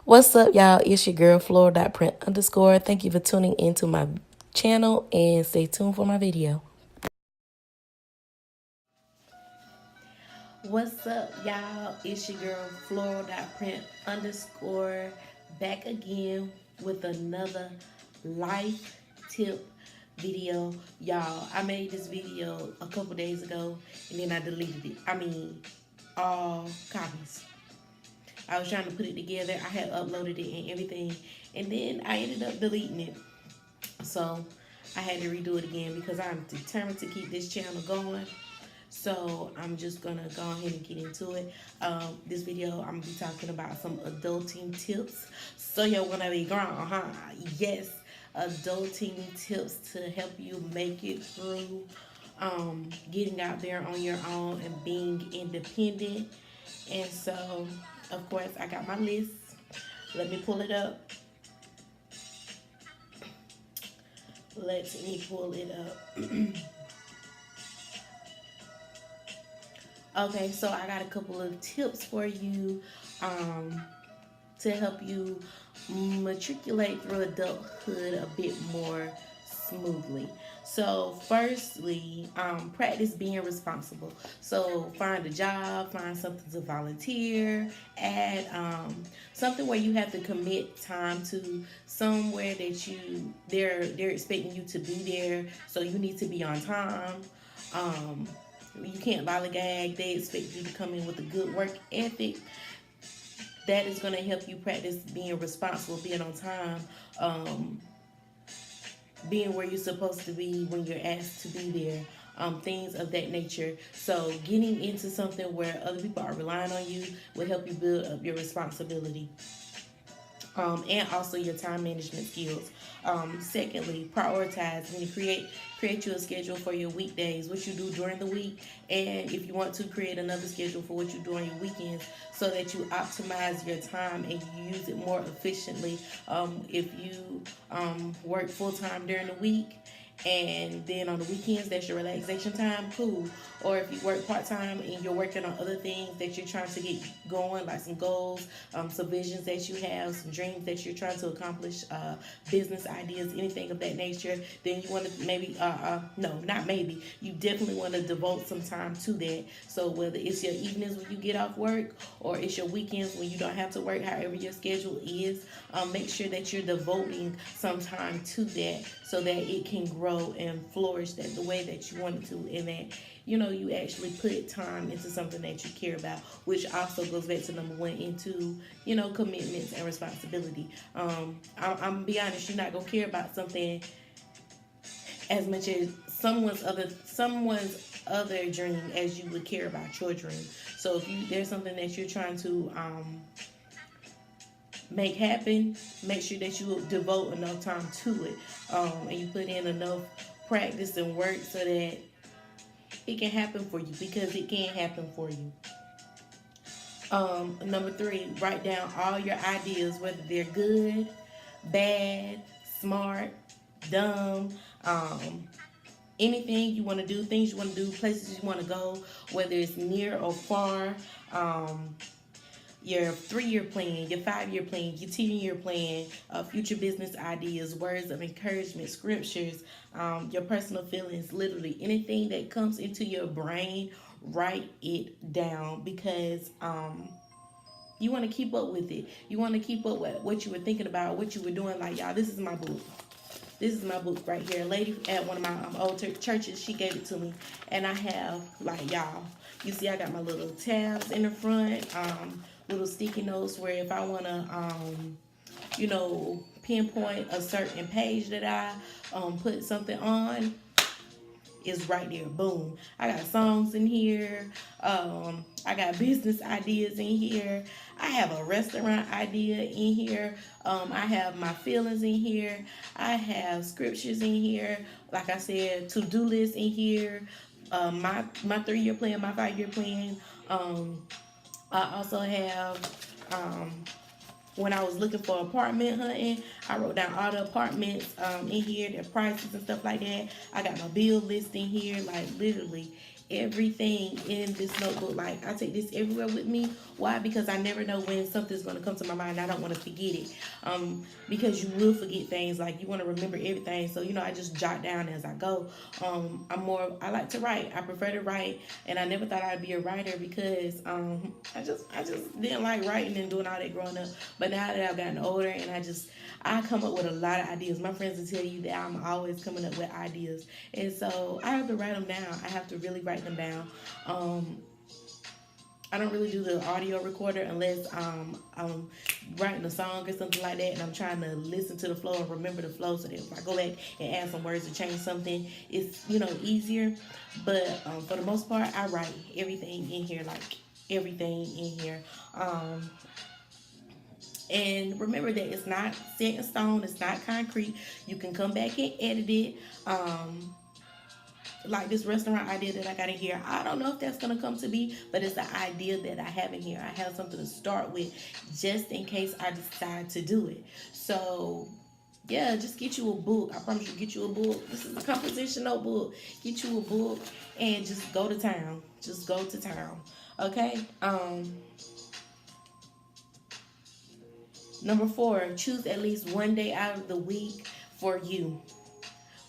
What's up, y'all? It's your girl, Floral.print_. Thank you for tuning into my channel and stay tuned for my video. What's up, y'all? It's your girl, Floral.print_, back again with another life tip video. Y'all, I made this video a couple days ago and then I deleted it. All copies. I was trying to put it together. I had uploaded it and everything. And then I ended up deleting it. So I had to redo it again because I'm determined to keep this channel going. So I'm just going to go ahead and get into it. This video, I'm going to be talking about some adulting tips. So you want to be grown, huh? Yes, adulting tips to help you make it through getting out there on your own and being independent. And so, of course, I got my list. Let me pull it up. Let me pull it up. Okay, so I got a couple of tips for you to help you matriculate through adulthood a bit more smoothly. So firstly, practice being responsible. So find a job, find something to volunteer, add something where you have to commit time to, somewhere that they're expecting you to be there, so you need to be on time. You can't lollygag. They expect you to come in with a good work ethic. That is going to help you practice being responsible, being on time, being where you're supposed to be when you're asked to be there, things of that nature. So getting into something where other people are relying on you will help you build up your responsibility. And also your time management skills. Secondly, prioritize. When you create you a schedule for your weekdays, what you do during the week, and if you want to, create another schedule for what you do on your weekends, so that you optimize your time and you use it more efficiently. If you work full time during the week, and then on the weekends that's your relaxation time, cool. Or if you work part-time and you're working on other things that you're trying to get going, like some goals, some visions that you have, some dreams that you're trying to accomplish, business ideas, anything of that nature, then you want to maybe no, not maybe, you definitely want to devote some time to that. So whether it's your evenings when you get off work, or it's your weekends when you don't have to work, however your schedule is, make sure that you're devoting some time to that, so that it can grow and flourish that the way that you want it to, and that you actually put time into something that you care about, which also goes back to number one, into commitments and responsibility. I'm gonna be honest, you're not gonna care about something as much as someone's other dream as you would care about your dream. So if there's something that you're trying to make happen, make sure that you devote enough time to it, and you put in enough practice and work so that it can happen for you, because it can happen for you. Number three, write down all your ideas, whether they're good, bad, smart, dumb, anything you want to do, things you want to do, places you want to go, whether it's near or far, your 3-year plan, your 5-year plan, your 10-year plan, future business ideas, words of encouragement, scriptures, your personal feelings, literally anything that comes into your brain, write it down, because you want to keep up with it. You want to keep up with what you were thinking about, what you were doing. Like, y'all, this is my book. This is my book right here. A lady at one of my old churches, she gave it to me. And I have, like, y'all, you see I got my little tabs in the front, little sticky notes where if I want to, pinpoint a certain page that I put something on, is right there. Boom. I got songs in here. I got business ideas in here. I have a restaurant idea in here. I have my feelings in here. I have scriptures in here. Like I said, to-do list in here. My 3-year plan, my 5-year plan. I also have when I was looking for apartment hunting, I wrote down all the apartments in here, their prices and stuff like that. I got my bill list in here, like literally everything in this notebook. Like, I take this everywhere with me. Why? Because I never know when something's going to come to my mind. I don't want to forget it. Because you will forget things. Like, you want to remember everything. So, I just jot down as I go. I like to write. I prefer to write. And I never thought I'd be a writer because I just didn't like writing and doing all that growing up. But now that I've gotten older, and I come up with a lot of ideas. My friends will tell you that I'm always coming up with ideas. And so I have to write them down. I have to really write them down. I don't really do the audio recorder unless I'm writing a song or something like that, and I'm trying to listen to the flow and remember the flow, so that if I go back and add some words to change something, it's easier. But for the most part, I write everything in here, like everything in here. And remember that it's not set in stone, it's not concrete. You can come back and edit it. Like this restaurant idea that I got in here, I don't know if that's gonna come to be, but it's an idea that I have in here. I have something to start with just in case I decide to do it. So yeah, just get you a book. I promise you, get you a book. This is a composition notebook. Get you a book and just go to town. Just go to town. Okay. Number 4, choose at least one day out of the week for you.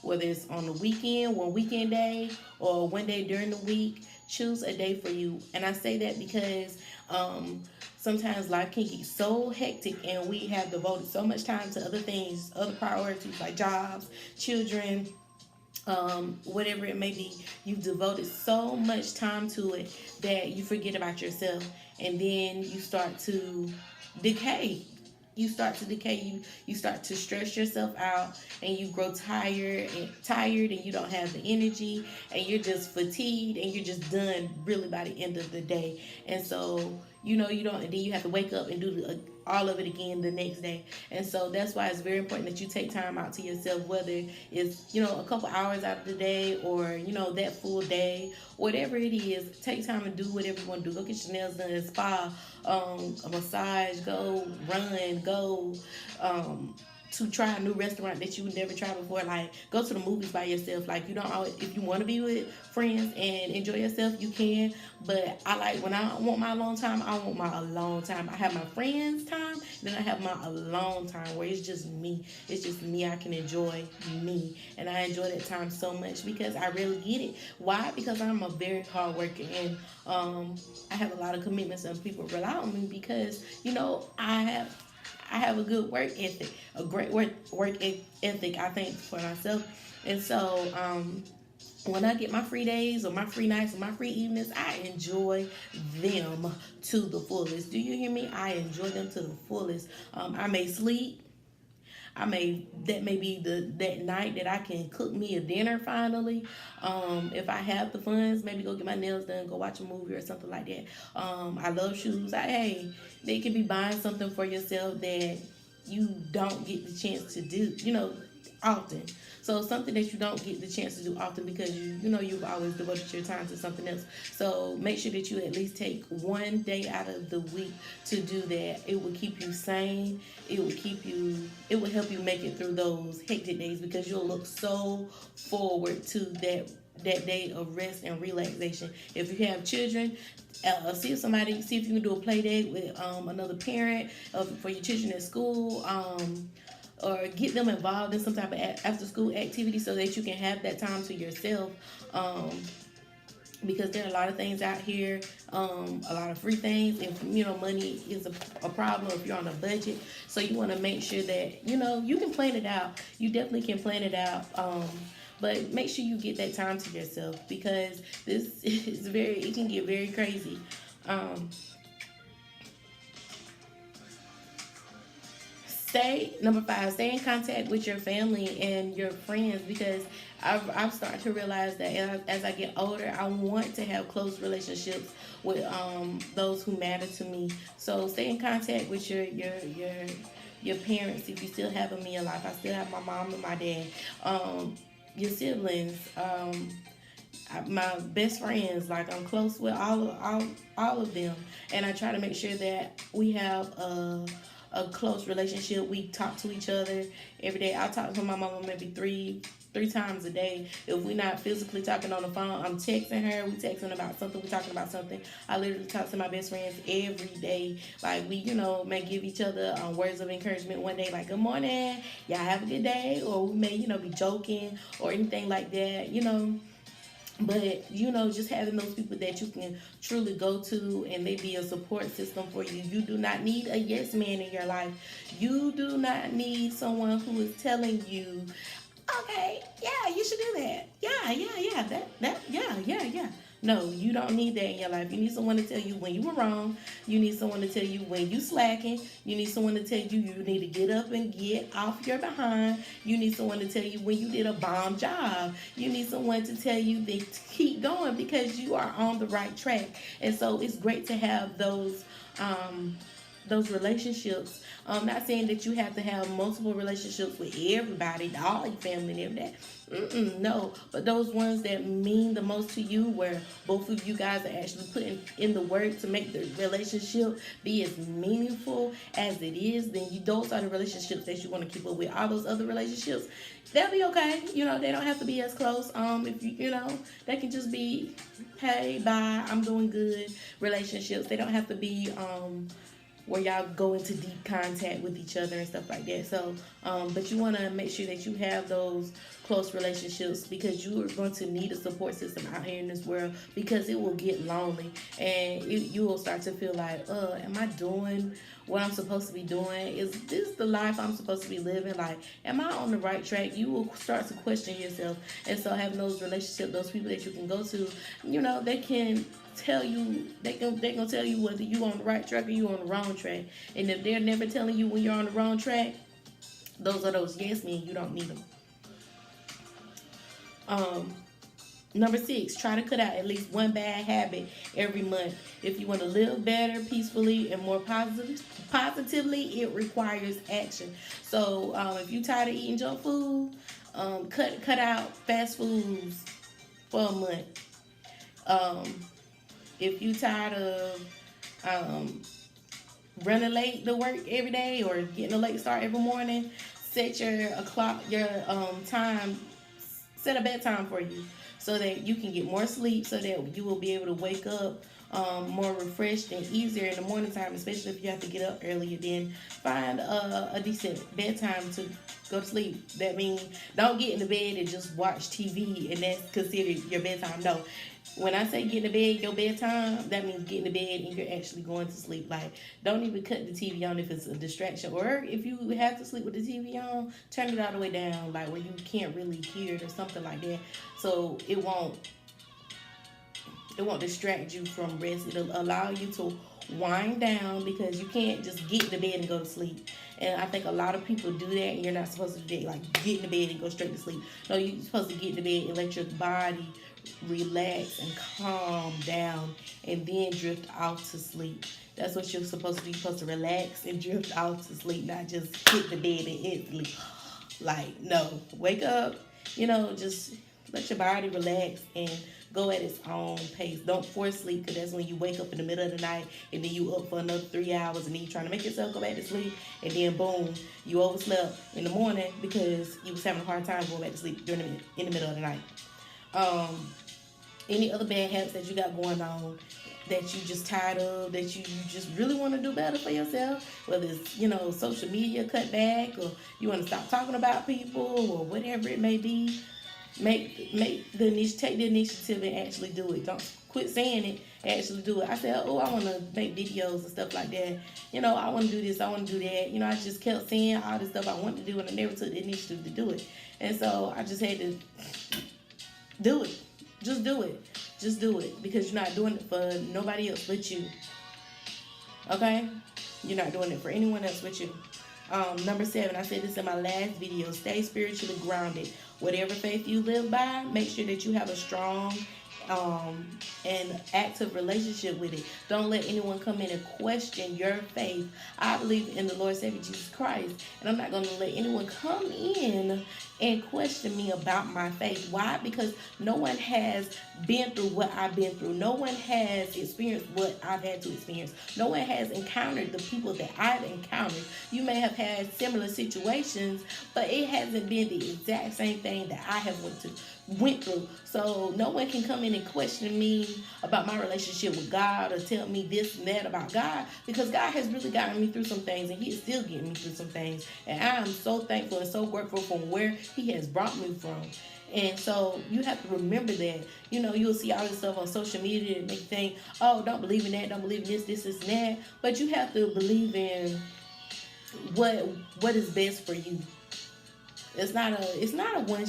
Whether it's on the weekend, one weekend day, or one day during the week, choose a day for you. And I say that because sometimes life can get so hectic and we have devoted so much time to other things, other priorities like jobs, children, whatever it may be. You've devoted so much time to it that you forget about yourself, and then you start to decay. You start to stress yourself out, and you grow tired, and you don't have the energy, and you're just fatigued, and you're just done really by the end of the day. And so you don't, and then you have to wake up and do all of it again the next day. And so that's why it's very important that you take time out to yourself, whether it's a couple hours out of the day, or that full day, whatever it is. Take time and do whatever you want to do. Go get your nails done, spa, a massage, go run, go to try a new restaurant that you would never try before. Like, go to the movies by yourself. Like, you don't always, if you want to be with friends and enjoy yourself, you can. But I like, when I want my alone time, I want my alone time. I have my friends time, then I have my alone time where it's just me. It's just me. I can enjoy me, and I enjoy that time so much because I really get it. Why? Because I'm a very hard worker, and I have a lot of commitments, and people rely on me because I have a good work ethic, a great work ethic, I think, for myself. And so when I get my free days or my free nights or my free evenings, I enjoy them to the fullest. Do you hear me? I enjoy them to the fullest. I may sleep. That may be that night that I can cook me a dinner finally. If I have the funds, maybe go get my nails done, go watch a movie or something like that. I love shoes. They can be buying something for yourself that you don't get the chance to do, often. So something that you don't get the chance to do often because you've always devoted your time to something else. So make sure that you at least take one day out of the week to do that. It will keep you sane. It will help you make it through those hectic days because you'll look so forward to that day of rest and relaxation. If you have children, see if you can do a play date with another parent for your children at school. Or get them involved in some type of after-school activity so that you can have that time to yourself. Because there are a lot of things out here, a lot of free things, and money is a problem if you're on a budget. So you want to make sure that you can plan it out. You definitely can plan it out. But make sure you get that time to yourself because this is it can get very crazy. Number 5, stay in contact with your family and your friends because I've started to realize that as I get older, I want to have close relationships with those who matter to me. So stay in contact with your parents if you still have them in your life. I still have my mom and my dad. Your siblings, my best friends, like I'm close with all of them, and I try to make sure that we have a close relationship. We talk to each other every day. I talk to my mama maybe 3 times a day. If we're not physically talking on the phone, I'm texting her. We texting about something. We talking about something. I literally talk to my best friends every day. Like, we, may give each other words of encouragement one day, like, good morning, y'all have a good day. Or we may, be joking or anything like that, But, just having those people that you can truly go to and they be a support system for you. You do not need a yes man in your life. You do not need someone who is telling you, okay, yeah, you should do that. Yeah, yeah. No, you don't need that in your life. You need someone to tell you when you were wrong. You need someone to tell you when you slacking. You need someone to tell you need to get up and get off your behind. You need someone to tell you when you did a bomb job. You need someone to tell you to keep going because you are on the right track. And so it's great to have those relationships. Not saying that you have to have multiple relationships with everybody, all your family and everything. No, but those ones that mean the most to you, where both of you guys are actually putting in the work to make the relationship be as meaningful as it is, then those are the relationships that you want to keep up with. All those other relationships, they'll be okay. They don't have to be as close. If they can just be, hey, bye, I'm doing good relationships. They don't have to be where y'all go into deep contact with each other and stuff like that. So, but you want to make sure that you have those close relationships, because you are going to need a support system out here in this world, because it will get lonely and you will start to feel like, am I doing what I'm supposed to be doing? Is this the life I'm supposed to be living? Like, am I on the right track? You will start to question yourself. And so having those relationships, those people that you can go to, they can tell you, they're gonna tell you whether you're on the right track or you're on the wrong track. And if they're never telling you when you're on the wrong track, those are those yes men. You don't need them. Number 6, try to cut out at least one bad habit every month. If you want to live better, peacefully, and more positively, it requires action. So if you're tired of eating junk food, cut out fast foods for a month. If you're tired of running late to work every day or getting a late start every morning, set your time. Set a bedtime for you so that you can get more sleep, so that you will be able to wake up more refreshed and easier in the morning time, especially if you have to get up earlier. Then find a decent bedtime to go to sleep. That means don't get in the bed and just watch TV and that's considered your bedtime. No. When I say get in the bed, your bedtime, that means get in the bed and you're actually going to sleep. Like, don't even cut the TV on if it's a distraction. Or if you have to sleep with the TV on, turn it all the way down, like where you can't really hear it or something like that. So it won't distract you from rest. It'll allow you to wind down, because you can't just get in the bed and go to sleep. And I think a lot of people do that, and you're not supposed to do that, like get in the bed and go straight to sleep. No, you're supposed to get in the bed and let your body relax and calm down, and then drift off to sleep. That's what you're supposed to do. You're supposed to relax and drift off to sleep, not just hit the bed and instantly. Like, no, wake up, just let your body relax and go at its own pace. Don't force sleep, because that's when you wake up in the middle of the night and then you up for another 3 hours, and then you're trying to make yourself go back to sleep, and then boom, you overslept in the morning because you was having a hard time going back to sleep in the middle of the night. Any other bad habits that you got going on that you just tired of, that you just really want to do better for yourself, whether it's, social media cut back, or you want to stop talking about people, or whatever it may be, take the initiative and actually do it. Don't quit saying it, actually do it. I said, I want to make videos and stuff like that. I want to do this, I want to do that. I just kept saying all this stuff I wanted to do, and I never took the initiative to do it. And so I just had to do it. Just do it. Just do it, because you're not doing it for nobody else but you. Okay? You're not doing it for anyone else but you. Number 7, I said this in my last video. Stay spiritually grounded. Whatever faith you live by, make sure that you have a strong um, an active relationship with it. Don't let anyone come in and question your faith. I believe in the Lord Savior Jesus Christ, and I'm not going to let anyone come in and question me about my faith. Why? Because no one has been through what I've been through. No one has experienced what I've had to experience. No one has encountered the people that I've encountered. You may have had similar situations, but it hasn't been the exact same thing that I have went through. So no one can come in and question me about my relationship with God or tell me this and that about God, because God has really gotten me through some things, and He is still getting me through some things. And I am so thankful and so grateful from where He has brought me from. And so you have to remember that. You know, you'll see all this stuff on social media and make you think, oh, don't believe in that, don't believe in this, and that. But you have to believe in what is best for you. It's not a one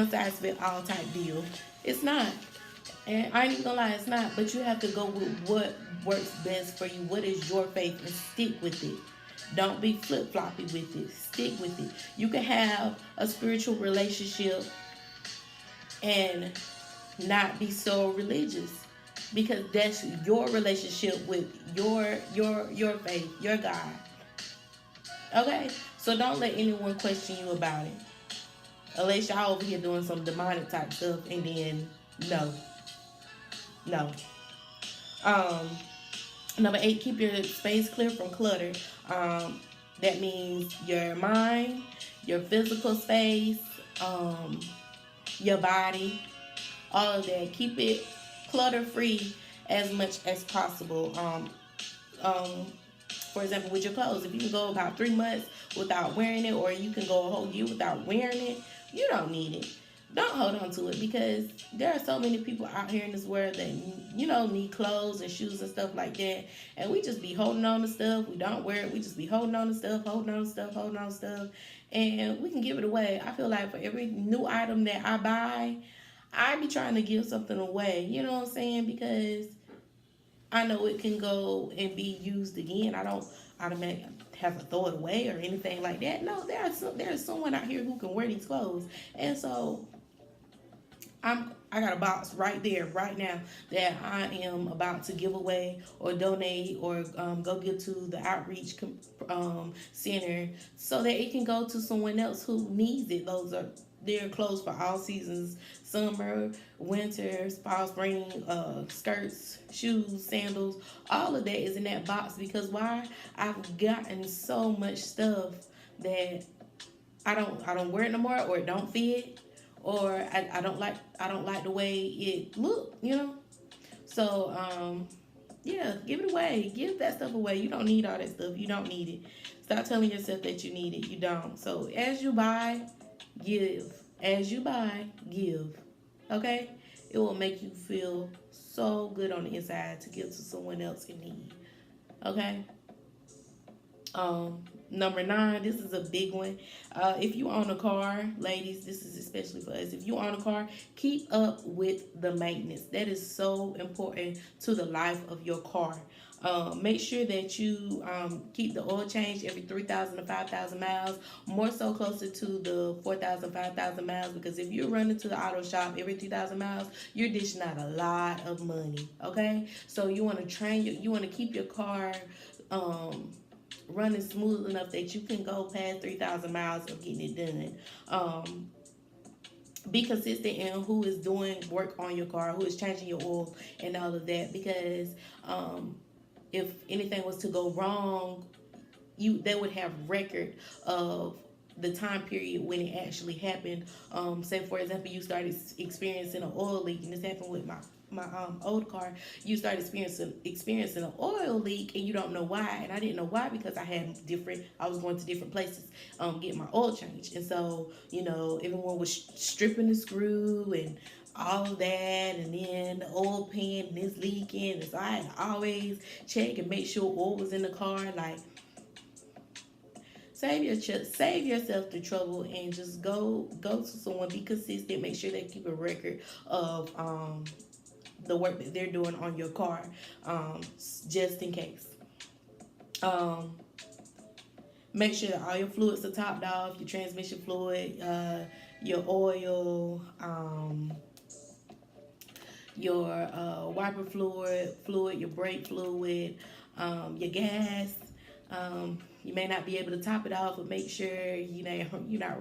size fit all type deal. It's not. And I ain't even gonna lie, it's not. But you have to go with what works best for you. What is your faith, and stick with it. Don't be flip floppy with it. Stick with it. You can have a spiritual relationship and not be so religious, because that's your relationship with your faith, your God. Okay? So don't let anyone question you about it. Unless y'all over here doing some demonic type stuff, and then no. No. Um Number 8, keep your space clear from clutter. That means your mind, your physical space, your body, all of that. Keep it clutter free as much as possible. Um, for example, with your clothes, if you can go about 3 months without wearing it, or you can go a whole year without wearing it, you don't need it. Don't hold on to it, because there are so many people out here in this world that, you know, need clothes and shoes and stuff like that, and we just be holding on to stuff. We don't wear it. We just be holding on to stuff, holding on to stuff, holding on to stuff, and we can give it away. I feel like for every new item that I buy, I be trying to give something away. You know what I'm saying? Because I know it can go and be used again. I don't automatically have to throw it away or anything like that. No, there's someone out here who can wear these clothes, and so I got a box right there, right now, that I am about to give away or donate, or go give to the outreach center, so that it can go to someone else who needs it. They're clothes for all seasons: summer, winter, fall, spring, skirts, shoes, sandals. All of that is in that box, because why? I've gotten so much stuff that I don't wear it no more, or it don't fit, or I don't like the way it look, you know. So yeah, give it away. Give that stuff away. You don't need all that stuff. You don't need it. Stop telling yourself that you need it. You don't. So as you buy, give. As you buy, give. Okay? It will make you feel so good on the inside to give to someone else in need. Okay? Number 9, this is a big one. If you own a car, ladies, this is especially for us. If you own a car, keep up with the maintenance. That is so important to the life of your car. Make sure that you keep the oil change every 3,000 to 5,000 miles, more so closer to the 4,000, 5,000 miles, because if you're running to the auto shop every 2,000 miles, you're dishing out a lot of money, okay? So you want to you want to keep your car running smooth enough that you can go past 3,000 miles of getting it done. Be consistent in who is doing work on your car, who is changing your oil and all of that, because if anything was to go wrong, they would have record of the time period when it actually happened. Say for example, you started experiencing an oil leak, and this happened with my old car. You start experiencing an oil leak, and you don't know why. And I didn't know why, because I was going to different places getting my oil changed, and so everyone was stripping the screw and all of that, and then the oil pan is leaking, and so I had to always check and make sure oil was in the car. Like, save yourself the trouble and just go to someone. Be consistent. Make sure they keep a record of the work that they're doing on your car, just in case. Make sure that all your fluids are topped off, your transmission fluid, your oil, your wiper fluid, your brake fluid, your gas. You may not be able to top it off, but make sure you're not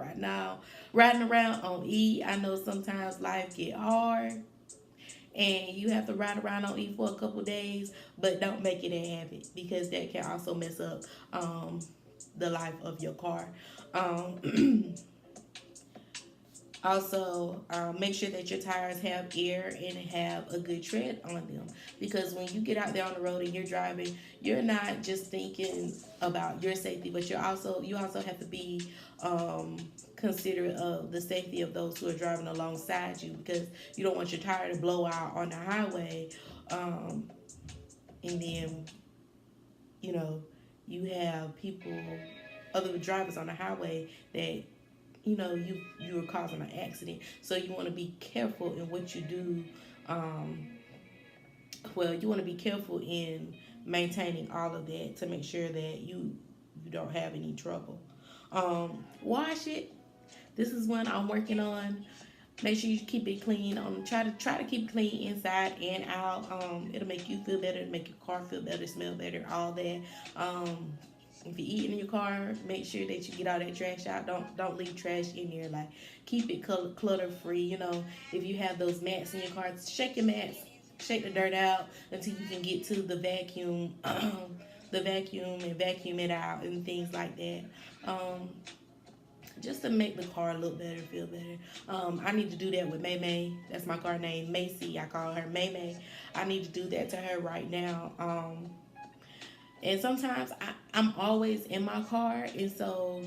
riding around on E. I know sometimes life get hard, and you have to ride around on E for a couple days, but don't make it a habit because that can also mess up the life of your car. Um, Also, make sure that your tires have air and have a good tread on them. Because when you get out there on the road and you're driving, you're not just thinking about your safety, but you also have to be considerate of the safety of those who are driving alongside you. Because you don't want your tire to blow out on the highway, um, and then you know you have people, other drivers on the highway that you are causing an accident. So you want to be careful in what you do. um you want to be careful in maintaining all of that to make sure that you don't have any trouble. Wash it. This is one I'm working on. Make sure you keep it clean. Try to keep it clean inside and out. It'll make you feel better, it'll make your car feel better, smell better, all that. If you're eating in your car, make sure that you get all that trash out. Don't leave trash in there. Like, keep it clutter free. If you have those mats in your car, shake your mats, shake the dirt out until you can get to the vacuum, the vacuum and vacuum it out and things like that. Um, just to make the car look better, feel better. I need to do that with May May. That's my car name, Macy. I call her May May. I need to do that to her right now. And sometimes I'm always in my car, and so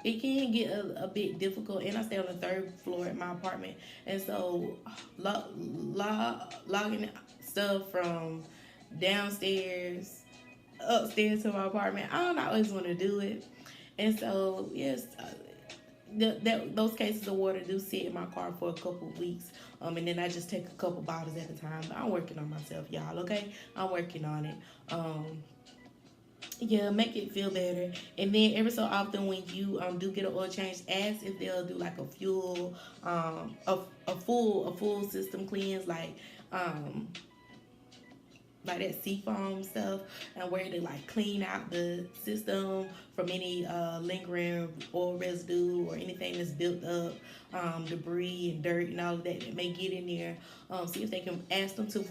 it can get a bit difficult. And I stay on the third floor at my apartment, and so logging stuff from downstairs upstairs to my apartment, I don't always want to do it. And so, yes, those cases of water do sit in my car for a couple of weeks. And then I just take a couple bottles at a time. I'm working on myself, y'all, okay? I'm working on it. Yeah, make it feel better. And then every so often when you do get an oil change, ask if they'll do like a fuel, a full system cleanse, um, like that seafoam stuff, and where to like clean out the system from any lingering oil residue or anything that's built up, debris and dirt and all of that may get in there. See if they can ask them to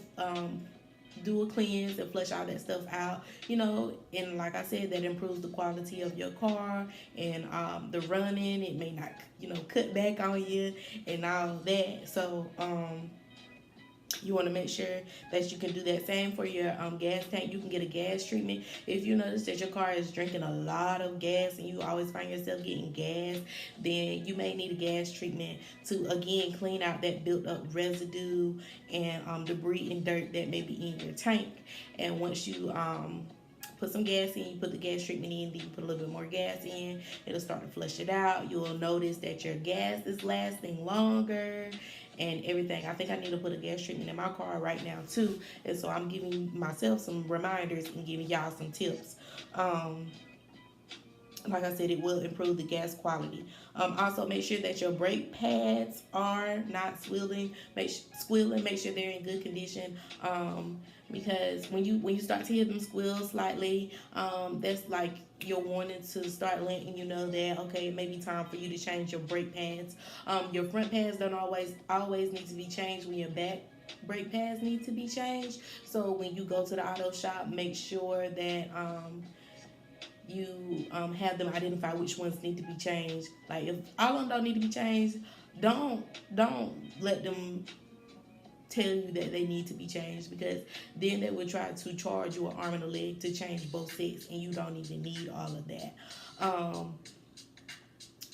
do a cleanse and flush all that stuff out. And like I said, that improves the quality of your car and the running. It may not cut back on you and all of that. So you want to make sure that you can do that. Same for your gas tank. You can get a gas treatment. If you notice that your car is drinking a lot of gas and you always find yourself getting gas, then you may need a gas treatment to, again, clean out that built up residue and debris and dirt that may be in your tank. And once you put some gas in, you put the gas treatment in, then you put a little bit more gas in, it'll start to flush it out. You'll notice that your gas is lasting longer and everything. I think I need to put a gas treatment in my car right now too, and so I'm giving myself some reminders and giving y'all some tips. Like I said, it will improve the gas quality. Also, make sure that your brake pads are not squealing. Make sure they're in good condition. Because when you start to hear them squeal slightly, that's like you're wanting to start letting you know that, okay, it may be time for you to change your brake pads. Your front pads don't always need to be changed when your back brake pads need to be changed. So when you go to the auto shop, make sure that you have them identify which ones need to be changed. Like, if all of them don't need to be changed, don't let them tell you that they need to be changed, because then they will try to charge you an arm and a leg to change both sets, and you don't even need all of that.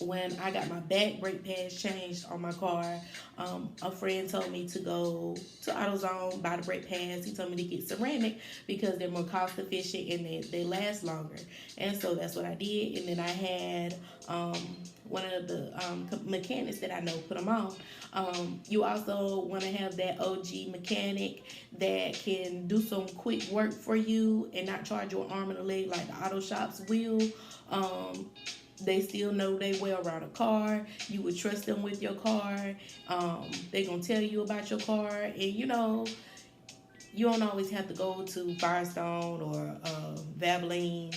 When I got my back brake pads changed on my car, a friend told me to go to AutoZone, buy the brake pads. He told me to get ceramic because they're more cost efficient and they last longer. And so that's what I did. And then I had one of the mechanics that I know put them on. You also want to have that OG mechanic that can do some quick work for you and not charge your arm and a leg like the auto shops will. They still know they way around a car. You would trust them with your car. They gonna tell you about your car, and you don't always have to go to Firestone or Valvoline,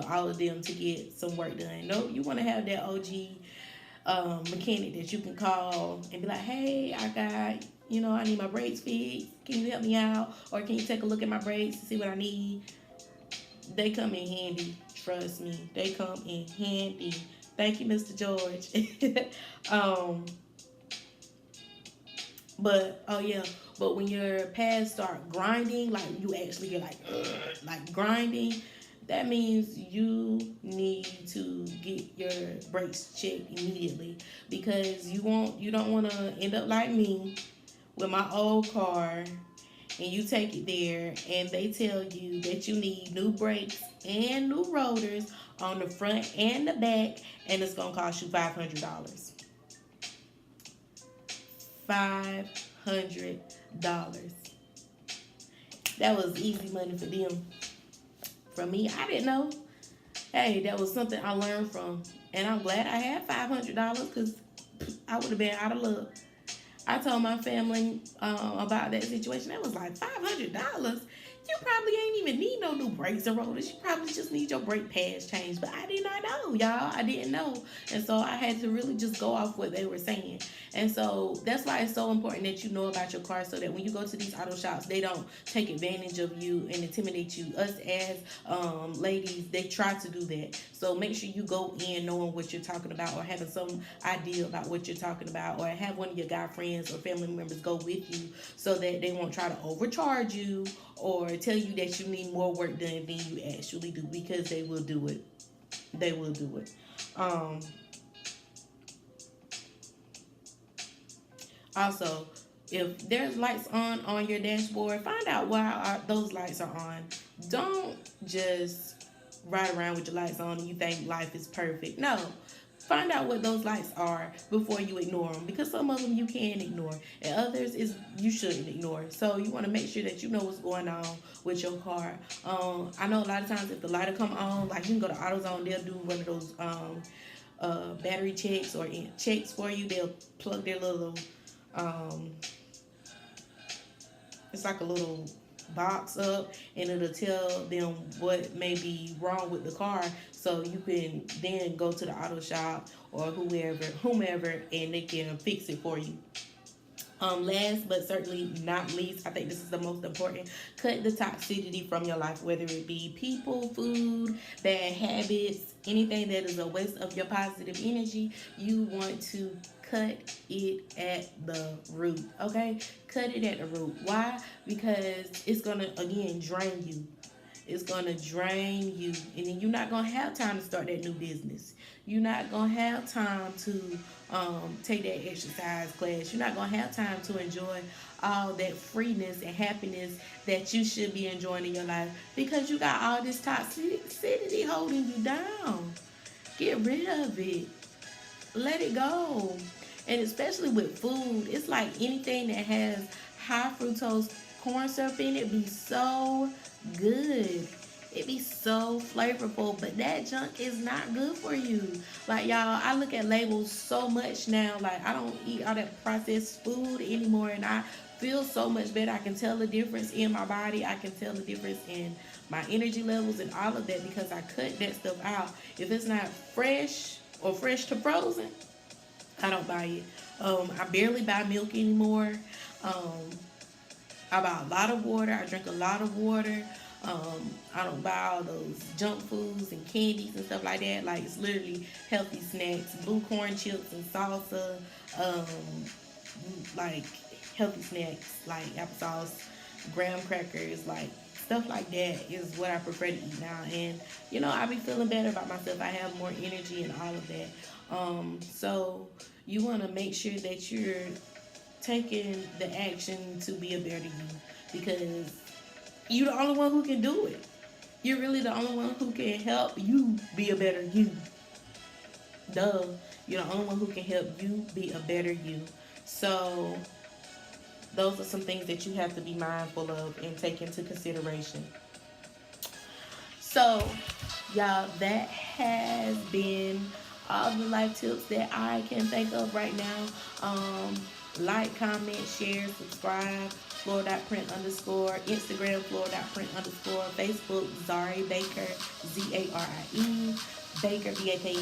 all of them to get some work done. No, you want to have that OG mechanic that you can call and be like, hey, I need my brakes fixed. Can you help me out? Or can you take a look at my brakes to see what I need? They come in handy. Trust me, they come in handy. Thank you, Mr. George. um, but oh yeah, but when your pads start grinding, like you actually get like grinding, that means you need to get your brakes checked immediately, because you don't want to end up like me with my old car, and you take it there and they tell you that you need new brakes and new rotors on the front and the back, and it's gonna cost you $500. $500. That was easy money for them. For me, I didn't know. Hey, that was something I learned from, and I'm glad I had $500, because I would have been out of luck. I told my family about that situation. That was like $500. You probably ain't even need no new brakes or rotors. You probably just need your brake pads changed. But I did not know, y'all. I didn't know. And so I had to really just go off what they were saying. And so that's why it's so important that you know about your car, so that when you go to these auto shops, they don't take advantage of you and intimidate you. Us as ladies, they try to do that. So make sure you go in knowing what you're talking about, or having some idea about what you're talking about, or have one of your guy friends or family members go with you, so that they won't try to overcharge you or tell you that you need more work done than you actually do, because they will do it. They will do it. Also, if there's lights on your dashboard, find out why those lights are on. Don't just ride around with your lights on and you think life is perfect. No. Find out what those lights are before you ignore them, because some of them you can ignore and others is you shouldn't ignore. So you want to make sure that you know what's going on with your car. I know a lot of times if the light will come on, like you can go to AutoZone, they'll do one of those battery checks or checks for you. They'll plug their little it's like a little box up, and it'll tell them what may be wrong with the car, so you can then go to the auto shop or whomever, and they can fix it for you. Last but certainly not least, I think this is the most important: cut the toxicity from your life, whether it be people, food, bad habits, anything that is a waste of your positive energy. You want to cut it at the root, okay? Cut it at the root. Why? Because it's gonna, again, drain you. It's gonna drain you, and then you're not gonna have time to start that new business. You're not gonna have time to take that exercise class. You're not gonna have time to enjoy all that freeness and happiness that you should be enjoying in your life, because you got all this toxicity holding you down. Get rid of it. Let it go. And especially with food, it's like anything that has high fructose corn syrup in it be so good. It be so flavorful, but that junk is not good for you. Like, y'all, I look at labels so much now. Like, I don't eat all that processed food anymore, and I feel so much better. I can tell the difference in my body. I can tell the difference in my energy levels and all of that, because I cut that stuff out. If it's not fresh or fresh to frozen, I don't buy it. I barely buy milk anymore. I buy a lot of water. I drink a lot of water. I don't buy all those junk foods and candies and stuff like that. Like, it's literally healthy snacks, blue corn chips and salsa, like healthy snacks like applesauce, graham crackers, like stuff like that is what I prefer to eat now. And I be feeling better about myself. I have more energy and all of that. So you want to make sure that you're taking the action to be a better you, because you're the only one who can do it. You're really the only one who can help you be a better you. Duh. You're the only one who can help you be a better you. So those are some things that you have to be mindful of and take into consideration. So Y'all, that has been all the life tips that I can think of right now. Um, like, comment, share, subscribe. Floor.print underscore. Instagram floor.print underscore. Facebook Zari Baker, Zarie. Baker, Baker.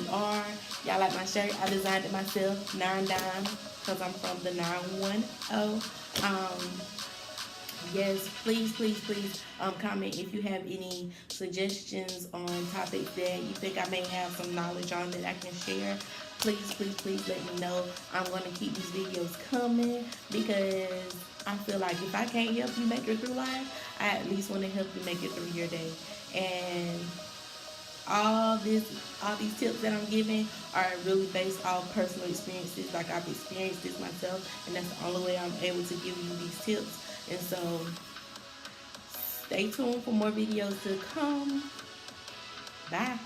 Y'all like my shirt? I designed it myself, 9 dime, because I'm from the 910. Yes, please, please, please comment if you have any suggestions on topics that you think I may have some knowledge on that I can share. Please, please, please let me know. I'm going to keep these videos coming because I feel like if I can't help you make it through life, I at least want to help you make it through your day. And all these tips that I'm giving are really based off personal experiences. Like, I've experienced this myself, and that's the only way I'm able to give you these tips. And so stay tuned for more videos to come. Bye.